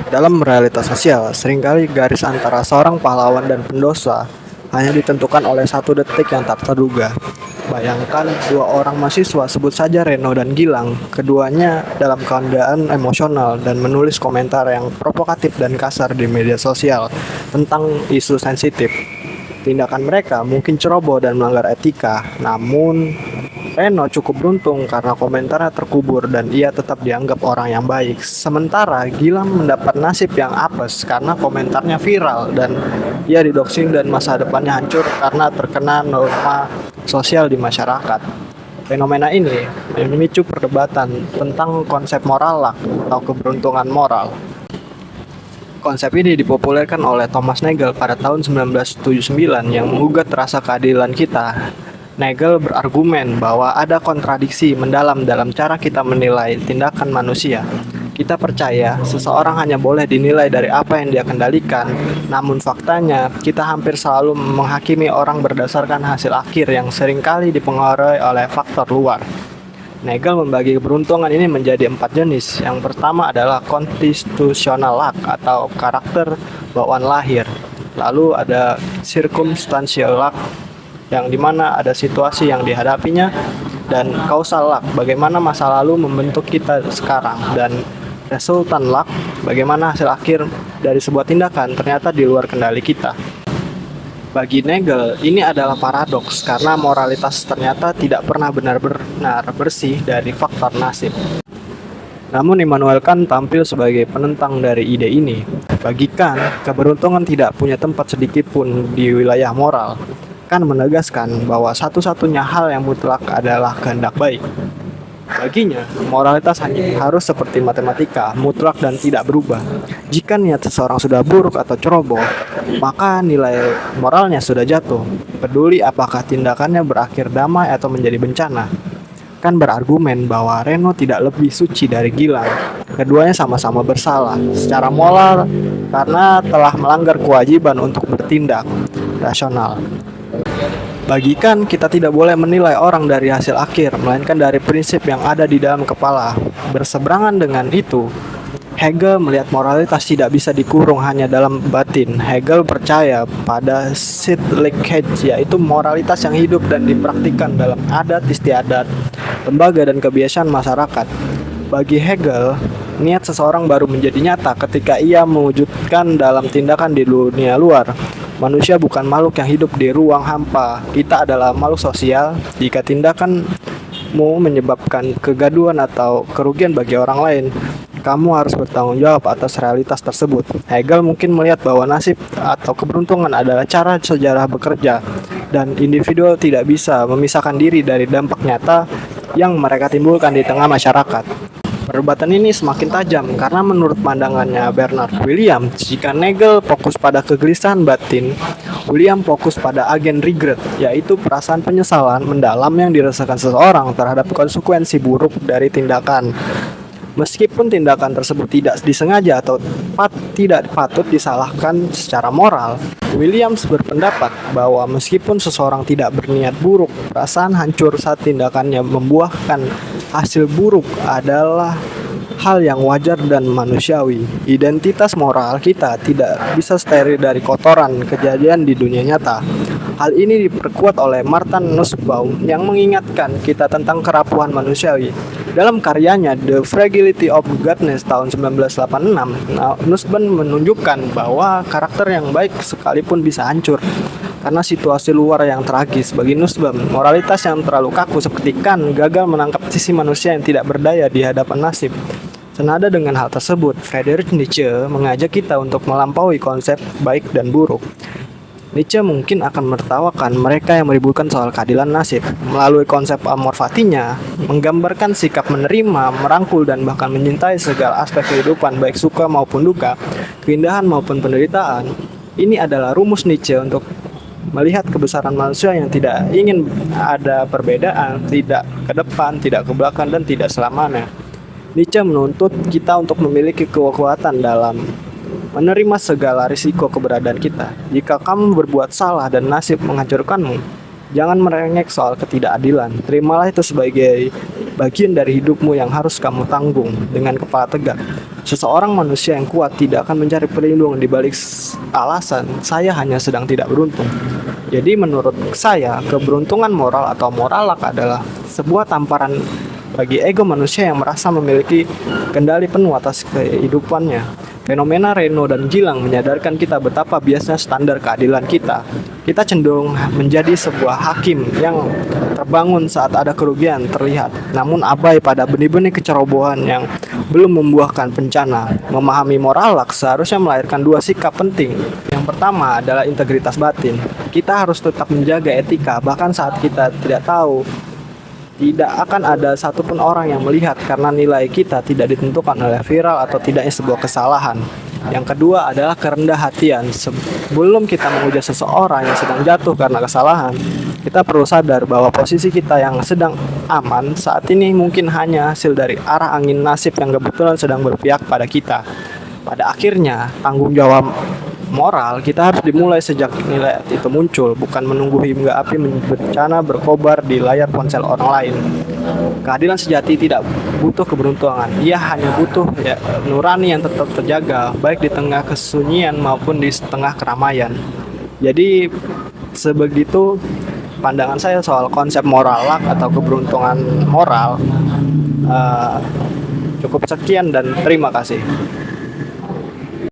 Dalam realitas sosial, seringkali garis antara seorang pahlawan dan pendosa hanya ditentukan oleh satu detik yang tak terduga. Bayangkan dua orang mahasiswa, sebut saja Reno dan Gilang, keduanya dalam keadaan emosional dan menulis komentar yang provokatif dan kasar di media sosial tentang isu sensitif. Tindakan mereka mungkin ceroboh dan melanggar etika, namun Reno cukup beruntung karena komentarnya terkubur dan ia tetap dianggap orang yang baik. Sementara Gilang mendapat nasib yang apes karena komentarnya viral dan ia didoxing dan masa depannya hancur karena terkena norma sosial di masyarakat. Fenomena ini memicu perdebatan tentang konsep moral luck atau keberuntungan moral. Konsep ini dipopulerkan oleh Thomas Nagel pada tahun 1979 yang menggugat rasa keadilan kita. Nagel berargumen bahwa ada kontradiksi mendalam dalam cara kita menilai tindakan manusia. Kita percaya seseorang hanya boleh dinilai dari apa yang dia kendalikan, namun faktanya kita hampir selalu menghakimi orang berdasarkan hasil akhir yang seringkali dipengaruhi oleh faktor luar. Nagel membagi keberuntungan ini menjadi 4 jenis. Yang pertama adalah constitutional luck atau karakter bawaan lahir. Lalu ada circumstantial luck, yang dimana ada situasi yang dihadapinya, dan causal luck, bagaimana masa lalu membentuk kita sekarang, dan resultant luck, bagaimana hasil akhir dari sebuah tindakan ternyata di luar kendali kita. Bagi Nagel, ini adalah paradoks karena moralitas ternyata tidak pernah benar-benar bersih dari faktor nasib. Namun Immanuel Kant tampil sebagai penentang dari ide ini. Bagi Kant, keberuntungan tidak punya tempat sedikit pun di wilayah moral. Kant menegaskan bahwa satu-satunya hal yang mutlak adalah kehendak baik. Baginya, moralitas hanya harus seperti matematika, mutlak dan tidak berubah. Jika niat seseorang sudah buruk atau ceroboh, maka nilai moralnya sudah jatuh. Peduli apakah tindakannya berakhir damai atau menjadi bencana. Kant berargumen bahwa Reno tidak lebih suci dari Gilang. Keduanya sama-sama bersalah secara moral karena telah melanggar kewajiban untuk bertindak rasional. Bagi Kant, kita tidak boleh menilai orang dari hasil akhir, melainkan dari prinsip yang ada di dalam kepala. Berseberangan dengan itu, Hegel melihat moralitas tidak bisa dikurung hanya dalam batin. Hegel percaya pada Sittlichkeit, yaitu moralitas yang hidup dan dipraktikkan dalam adat istiadat, lembaga dan kebiasaan masyarakat. Bagi Hegel, niat seseorang baru menjadi nyata ketika ia mewujudkan dalam tindakan di dunia luar. Manusia bukan makhluk yang hidup di ruang hampa. Kita adalah makhluk sosial. Jika tindakanmu menyebabkan kegaduhan atau kerugian bagi orang lain, kamu harus bertanggung jawab atas realitas tersebut. Hegel mungkin melihat bahwa nasib atau keberuntungan adalah cara sejarah bekerja, dan individu tidak bisa memisahkan diri dari dampak nyata yang mereka timbulkan di tengah masyarakat. Perdebatan ini semakin tajam karena menurut pandangannya Bernard Williams, jika Nagel fokus pada kegelisahan batin, William fokus pada agen regret, yaitu perasaan penyesalan mendalam yang dirasakan seseorang terhadap konsekuensi buruk dari tindakan. Meskipun tindakan tersebut tidak disengaja atau tidak patut disalahkan secara moral, Williams berpendapat bahwa meskipun seseorang tidak berniat buruk, perasaan hancur saat tindakannya membuahkan hasil buruk adalah hal yang wajar dan manusiawi. Identitas moral kita tidak bisa steril dari kotoran kejadian di dunia nyata. Hal ini diperkuat oleh Martin Nussbaum yang mengingatkan kita tentang kerapuhan manusiawi. Dalam karyanya The Fragility of Goodness tahun 1986, Nussbaum menunjukkan bahwa karakter yang baik sekalipun bisa hancur karena situasi luar yang tragis. Bagi Nussbaum, moralitas yang terlalu kaku seperti Kant gagal menangkap sisi manusia yang tidak berdaya di hadapan nasib. Senada dengan hal tersebut, Friedrich Nietzsche mengajak kita untuk melampaui konsep baik dan buruk. Nietzsche mungkin akan menertawakan mereka yang meributkan soal keadilan nasib. Melalui konsep amor fatinya, menggambarkan sikap menerima, merangkul, dan bahkan menyintai segala aspek kehidupan, baik suka maupun duka, keindahan maupun penderitaan. Ini adalah rumus Nietzsche untuk melihat kebesaran manusia yang tidak ingin ada perbedaan, tidak ke depan, tidak ke belakang, dan tidak selamanya. Nietzsche menuntut kita untuk memiliki kekuatan dalam menerima segala risiko keberadaan kita. Jika kamu berbuat salah dan nasib menghancurkanmu, jangan merengek soal ketidakadilan. Terimalah itu sebagai bagian dari hidupmu yang harus kamu tanggung dengan kepala tegak. Seseorang manusia yang kuat tidak akan mencari perlindungan di balik alasan saya hanya sedang tidak beruntung. Jadi menurut saya, keberuntungan moral atau moralak adalah sebuah tamparan bagi ego manusia yang merasa memiliki kendali penuh atas kehidupannya. Fenomena Reno dan Gilang menyadarkan kita betapa biasnya standar keadilan kita. Kita cenderung menjadi sebuah hakim yang terbangun saat ada kerugian terlihat, namun abai pada benih-benih kecerobohan yang belum membuahkan bencana. Memahami moralak seharusnya melahirkan dua sikap penting. Yang pertama adalah integritas batin. Kita harus tetap menjaga etika, bahkan saat kita tidak tahu. Tidak akan ada satupun orang yang melihat karena nilai kita tidak ditentukan oleh viral atau tidaknya sebuah kesalahan. Yang kedua adalah kerendah hatian. Sebelum kita menguji seseorang yang sedang jatuh karena kesalahan, kita perlu sadar bahwa posisi kita yang sedang aman saat ini mungkin hanya hasil dari arah angin nasib yang kebetulan sedang berpihak pada kita. Pada akhirnya, tanggung jawab moral kita harus dimulai sejak nilai itu muncul, bukan menunggu hingga api bencana berkobar di layar ponsel orang lain. Keadilan sejati tidak butuh keberuntungan, ia hanya butuh nurani yang tetap terjaga, baik di tengah kesunyian maupun di tengah keramaian. Jadi sebegitu pandangan saya soal konsep moralak atau keberuntungan moral. Cukup sekian dan terima kasih.